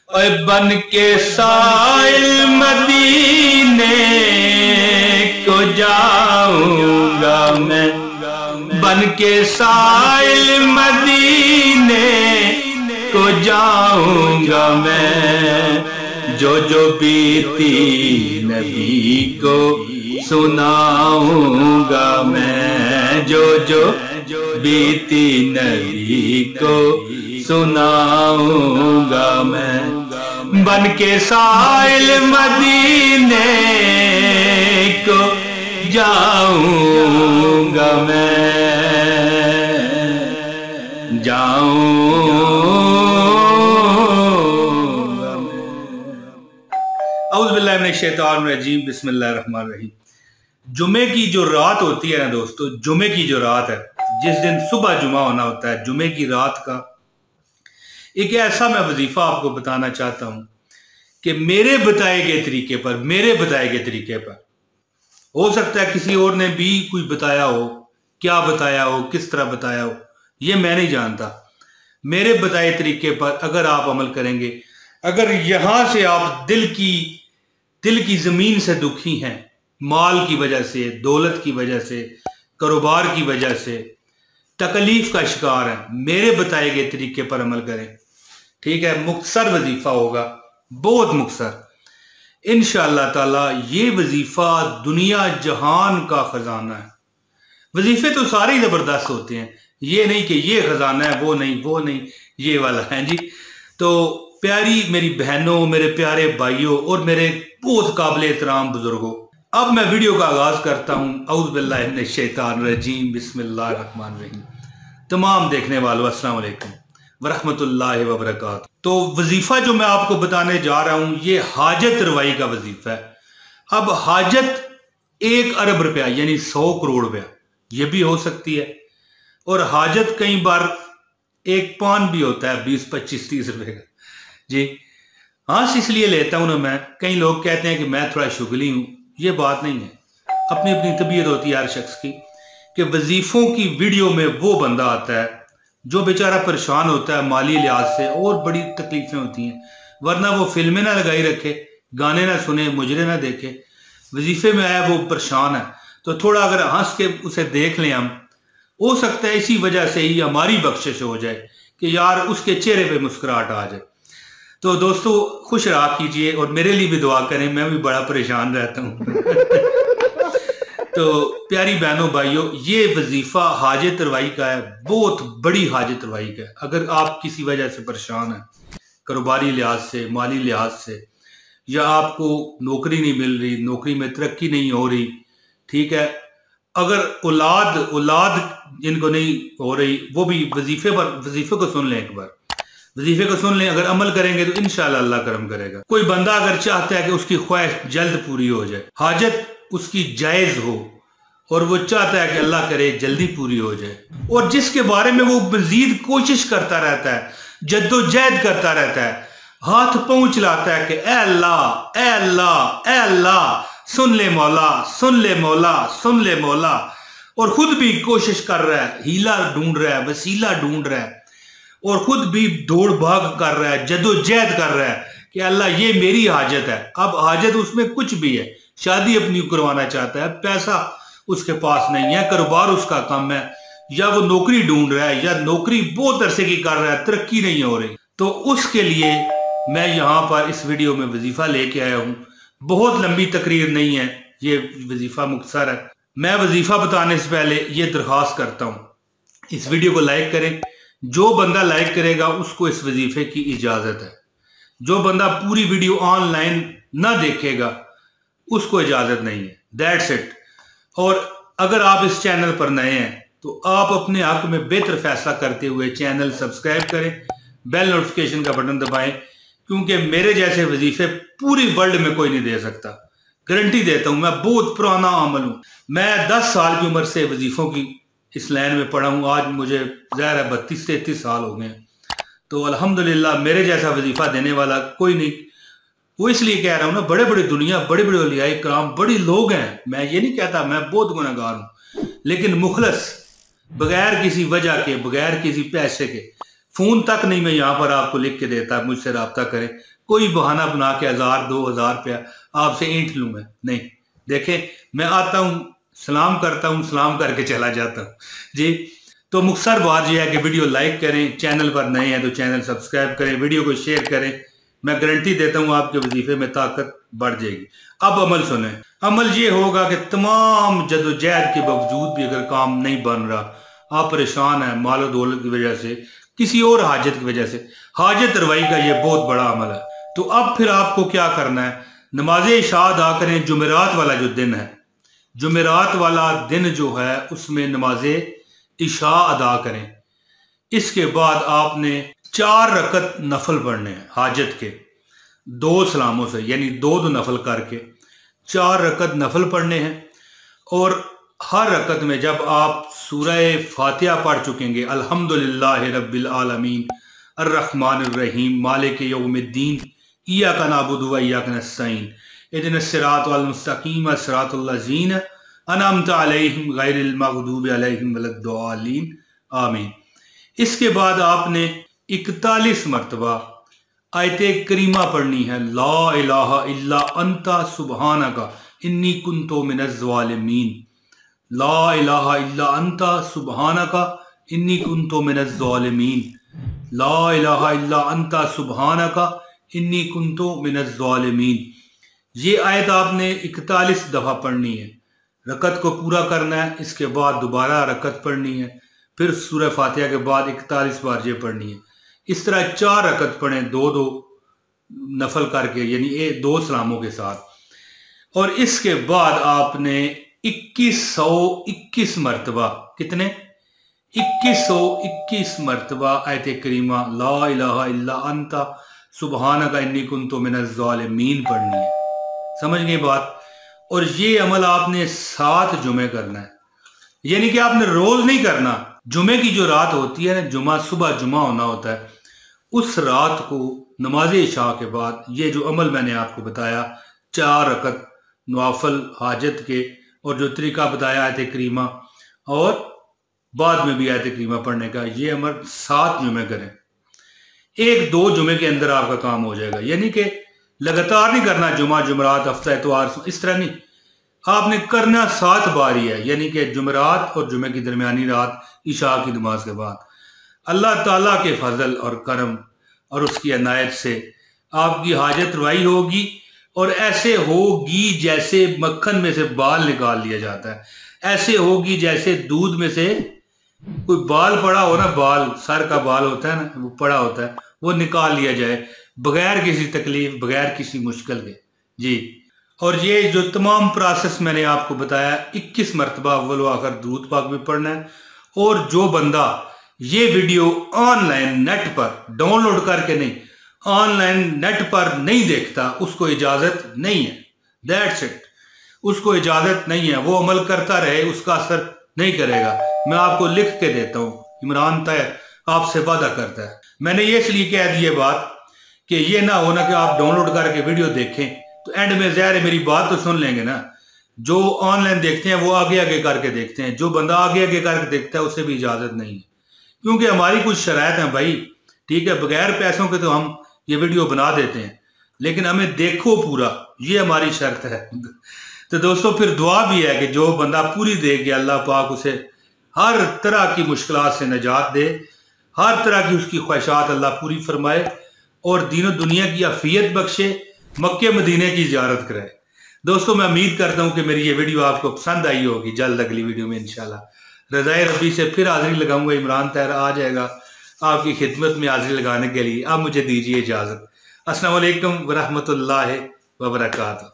ओए बन के साइल मदीने को जाऊंगा मैं, बन के साइल मदीने को जाऊंगा मैं, जो जो बीती नबी को सुनाऊंगा मैं, जो जो बीती नबी को सुनाऊंगा मैं, बन के साइल मदीने को जाऊंगा मैं, जाऊंगा मैं। औज़ु बिल्लाहि मिनश शैतानिर रजीम, बिस्मिल्लाहिर्रहमानिर्रहीम। जुमे की जो रात होती है ना दोस्तों, जुमे की जो रात है, जिस दिन सुबह जुमा होना होता है, जुमे की रात का एक ऐसा मैं वजीफा आपको बताना चाहता हूं कि मेरे बताए गए तरीके पर हो सकता है किसी और ने भी कोई बताया हो, क्या बताया हो, किस तरह बताया हो, ये मैं नहीं जानता। मेरे बताए तरीके पर अगर आप अमल करेंगे, अगर यहां से आप दिल की जमीन से दुखी हैं, माल की वजह से, दौलत की वजह से, कारोबार की वजह से तकलीफ का शिकार है, मेरे बताए गए तरीके पर अमल करें। ठीक है, मुख्तसर वजीफा होगा, बहुत मुख्तसर। इंशाअल्लाह ताला ये वजीफा दुनिया जहान का खजाना है। वजीफे तो सारे ही जबरदस्त होते हैं, ये नहीं कि ये खजाना है, वो नहीं ये वाला है जी। तो प्यारी मेरी बहनों, मेरे प्यारे भाइयों और मेरे बहुत काबिल एहतराम बुजुर्गों, अब मैं वीडियो का आगाज करता हूँ। औज़ु बिल्लाहि मिनश शैतानिर रजीम, बिस्मिल्लाहिर्रहमानिर्रहीम। तमाम देखने वालों अस्सलाम वालेकुम वरहमतुल्लाहि वबरकातुहू। तो वजीफा जो मैं आपको बताने जा रहा हूं, ये हाजत रवाई का वजीफा है। अब हाजत 1 अरब रुपया यानी 100 करोड़ रुपया ये भी हो सकती है, और हाजत कई बार एक पान भी होता है 20, 25, 30 रुपए का जी। हाँ, इसलिए लेता हूं ना मैं। कई लोग कहते हैं कि मैं थोड़ा शुगली हूं, ये बात नहीं है। अपनी अपनी तबीयत होती है हर शख्स की, कि वजीफों की वीडियो में वो बंदा आता है जो बेचारा परेशान होता है माली लिहाज से, और बड़ी तकलीफें होती हैं, वरना वो फिल्में ना लगाई रखे, गाने ना सुने, मुजरे ना देखे, वजीफे में आया वो परेशान है, तो थोड़ा अगर हंस के उसे देख लें हम, हो सकता है इसी वजह से ही हमारी बख्शिश हो जाए कि यार उसके चेहरे पे मुस्कुराहट आ जाए। तो दोस्तों खुश रहा कीजिए और मेरे लिए भी दुआ करें, मैं भी बड़ा परेशान रहता हूँ। तो प्यारी बहनों भाइयों, ये वजीफा हाजत रवाई का है, बहुत बड़ी हाजत रवाई का है। अगर आप किसी वजह से परेशान हैं, कारोबारी लिहाज से, माली लिहाज से, या आपको नौकरी नहीं मिल रही, नौकरी में तरक्की नहीं हो रही, ठीक है, अगर औलाद जिनको नहीं हो रही, वो भी वजीफे को सुन लें, एक बार वजीफे को सुन लें। अगर अमल करेंगे तो इंशाअल्लाह अल्लाह करम करेगा। कोई बंदा अगर चाहता है कि उसकी ख्वाहिश जल्द पूरी हो जाए, हाजत उसकी जायज हो, और वो चाहता है कि अल्लाह करे जल्दी पूरी हो जाए, और जिसके बारे में वो मजीद कोशिश करता रहता है, जद्दोजहद करता रहता है, हाथ पांव चलाता है कि ए अल्लाह, ए अल्लाह, ए अल्लाह, सुन ले मौला, सुन ले मौला, सुन ले मौला, और खुद भी कोशिश कर रहा है, हीला ढूंढ रहा है, वसीला ढूंढ रहा है, और खुद भी दौड़ भाग कर रहा है, जद्दोजहद कर रहा है कि अल्लाह ये मेरी हाजत है। अब हाजत उसमें कुछ भी है, शादी अपनी करवाना चाहता है, पैसा उसके पास नहीं है, कारोबार उसका कम है, या वो नौकरी ढूंढ रहा है, या नौकरी बहुत अरसे की कर रहा है, तरक्की नहीं हो रही, तो उसके लिए मैं यहाँ पर इस वीडियो में वजीफा लेके आया हूँ। बहुत लंबी तकरीर नहीं है, ये वजीफा मुख्तसर है। मैं वजीफा बताने से पहले ये दरख्वास्त करता हूँ, इस वीडियो को लाइक करें। जो बंदा लाइक करेगा उसको इस वजीफे की इजाजत है, जो बंदा पूरी वीडियो ऑनलाइन ना देखेगा उसको इजाजत नहीं है। That's it. और अगर आप इस चैनल पर नए हैं तो आप अपने हक में बेहतर फैसला करते हुए चैनल सब्सक्राइब करें, बेल नोटिफिकेशन का बटन दबाएं, क्योंकि मेरे जैसे वजीफे पूरी वर्ल्ड में कोई नहीं दे सकता। गारंटी देता हूं, मैं बहुत पुराना आमल हूं। मैं 10 साल की उम्र से वजीफों की इस लाइन में पढ़ा हूं। आज मुझे ज़ाहिर है 32-33 साल हो गए, तो अल्हम्दुलिल्लाह मेरे जैसा वजीफा देने वाला कोई नहीं। वो इसलिए कह रहा हूं ना, बड़े बड़े दुनिया, बड़े बड़े औलिया कराम, बड़े लोग हैं, मैं ये नहीं कहता मैं बहुत गुनहगार हूं, लेकिन मुखलस, बगैर किसी वजह के, बगैर किसी पैसे के, فون تک نہیں میں یہاں پر آپ کو لکھ کے دیتا مجھ سے رابطہ کریں، کوئی بہانہ بنا کے 1000-2000 روپیہ آپ سے اینٹ لوں میں نہیں۔ دیکھیں میں آتا ہوں، سلام کرتا ہوں، سلام کر کے چلا جاتا ہوں جی۔ تو مختصر بات یہ ہے کہ ویڈیو لائک کریں، چینل پر نئے ہیں تو چینل سبسکرائب کریں، ویڈیو کو شیئر کریں، میں گارنٹی دیتا ہوں آپ کے وظیفے میں طاقت بڑھ جائے گی۔ اب عمل سنیں، عمل یہ ہوگا کہ تمام جدوجہد کے باوجود بھی اگر کام نہیں بن رہا، آپ پریشان ہیں مال و دولت کی وجہ سے، کسی اور حاجت کی وجہ سے، حاجت روائی کا یہ بہت بڑا عمل ہے۔ تو اب پھر آپ کو کیا کرنا ہے، نماز عشاء ادا کریں۔ جمعرات والا جو دن ہے، جمعرات والا دن جو ہے اس میں نماز عشاء ادا کریں۔ اس کے بعد آپ نے 4 رکعت نفل پڑھنے ہیں حاجت کے، 2 سلاموں سے، یعنی 2 نفل کر کے 4 رکعت نفل پڑھنے ہیں۔ اور ہر رکعت میں جب آپ سورہ فاتحہ پڑھ چکیں گے، الحمدللہ رب العالمین الرحمن الرحیم مالک یوم الدین ایاک نعبد و ایاک نستعین اہدنا الصراط المستقیم صراط الذین انعمت علیہم غیر المغضوب علیہم ولا الضالین آمین۔ اس کے بعد آپ نے 41 مرتبہ آیت کریمہ پڑھنی ہے، لا الہ الا انت سبحانک انی کنت من الظالمین، لا الہ الا انت سبحانک انی کنت من الظالمین، لا الہ الا انت سبحانک انی کنت من الظالمین۔ یہ آیت آپ نے 41 دفعہ پڑھنی ہے، رکعت کو پورا کرنا ہے۔ اس کے بعد دوبارہ رکعت پڑھنی ہے، پھر سورہ فاتحہ کے بعد 41 بار یہ پڑھنی ہے۔ اس طرح 4 رکعت پڑھیں، 2 نفل کر کے، یعنی 2 سلاموں کے ساتھ۔ اور اس کے بعد آپ نے 2121 مرتبہ، کتنے؟ 2121 مرتبہ آیت کریمہ لا الہ الا انت سبحانک انی کنت من الظالمین پڑھنی ہے۔ سمجھ گئے بات؟ اور یہ عمل آپ نے 7 جمعے کرنا ہے، یعنی کہ آپ نے روز نہیں کرنا۔ جمعے کی جو رات ہوتی ہے نا، جمعہ صبح جمعہ ہونا ہوتا ہے، اس رات کو نماز عشاء کے بعد یہ جو عمل میں نے آپ کو بتایا، 4 رکعت نوافل حاجت کے، اور جو طریقہ بتایا آیت کریمہ، اور بعد میں بھی آیت کریمہ پڑھنے کا، یہ عمل 7 جمعے کریں۔ 1-2 جمعے کے اندر آپ کا کام ہو جائے گا، یعنی کہ لگاتار نہیں کرنا، جمعہ جمعرات ہفتہ اتوار اس طرح نہیں، آپ نے کرنا 7 بار ہی ہے، یعنی کہ جمعرات اور جمعے کی درمیانی رات عشاء کی نماز کے بعد۔ اللہ تعالیٰ کے فضل اور کرم اور اس کی عنایت سے آپ کی حاجت روائی ہوگی، اور ایسے ہوگی جیسے مکھن میں سے بال نکال لیا جاتا ہے، ایسے ہوگی جیسے دودھ میں سے کوئی بال پڑا ہو نا، بال سر کا بال ہوتا ہے نا، وہ پڑا ہوتا ہے، وہ نکال لیا جائے بغیر کسی تکلیف، بغیر کسی مشکل کے جی۔ اور یہ جو تمام پروسیس میں نے آپ کو بتایا، 21 مرتبہ اول و آخر درود پاک بھی پڑھنا ہے۔ اور جو بندہ یہ ویڈیو آن لائن نیٹ پر ڈاؤن لوڈ کر کے نہیں، آن لائن نیٹ پر نہیں دیکھتا، اس کو اجازت نہیں ہے، دیٹس اٹ، اس کو اجازت نہیں ہے، وہ عمل کرتا رہے، اس کا اثر نہیں کرے گا۔ میں آپ کو لکھ کے دیتا ہوں، عمران طاہر آپ سے وعدہ کرتا ہے۔ میں نے یہ اس لیے کہہ دی یہ بات کہ یہ نہ ہونا کہ آپ ڈاؤن لوڈ کر کے ویڈیو دیکھیں تو اینڈ میں ظاہر ہے میری بات تو سن لیں گے نا۔ جو آن لائن دیکھتے ہیں وہ آگے آگے کر کے دیکھتے ہیں، جو بندہ آگے آگے کر کے دیکھتا ہے اسے بھی اجازت نہیں ہے، کیونکہ ہماری کچھ شرائط ہیں بھائی، ٹھیک ہے، بغیر پیسوں کے تو ہم یہ ویڈیو بنا دیتے ہیں، لیکن ہمیں دیکھو پورا، یہ ہماری شرط ہے۔ تو دوستو پھر دعا بھی ہے کہ جو بندہ پوری دے گیا، اللہ پاک اسے ہر طرح کی مشکلات سے نجات دے، ہر طرح کی اس کی خواہشات اللہ پوری فرمائے، اور دین و دنیا کی عافیت بخشے، مکہ مدینے کی زیارت کرائے۔ دوستو میں امید کرتا ہوں کہ میری یہ ویڈیو آپ کو پسند آئی ہوگی۔ جلد اگلی ویڈیو میں انشاءاللہ رضائے ربی سے پھر حاضری لگاؤں گا، عمران طاہر آ جائے گا آپ کی خدمت میں حاضری لگانے کے لیے۔ اب مجھے دیجیے اجازت۔ السلام علیکم ورحمۃ اللہ وبرکاتہ۔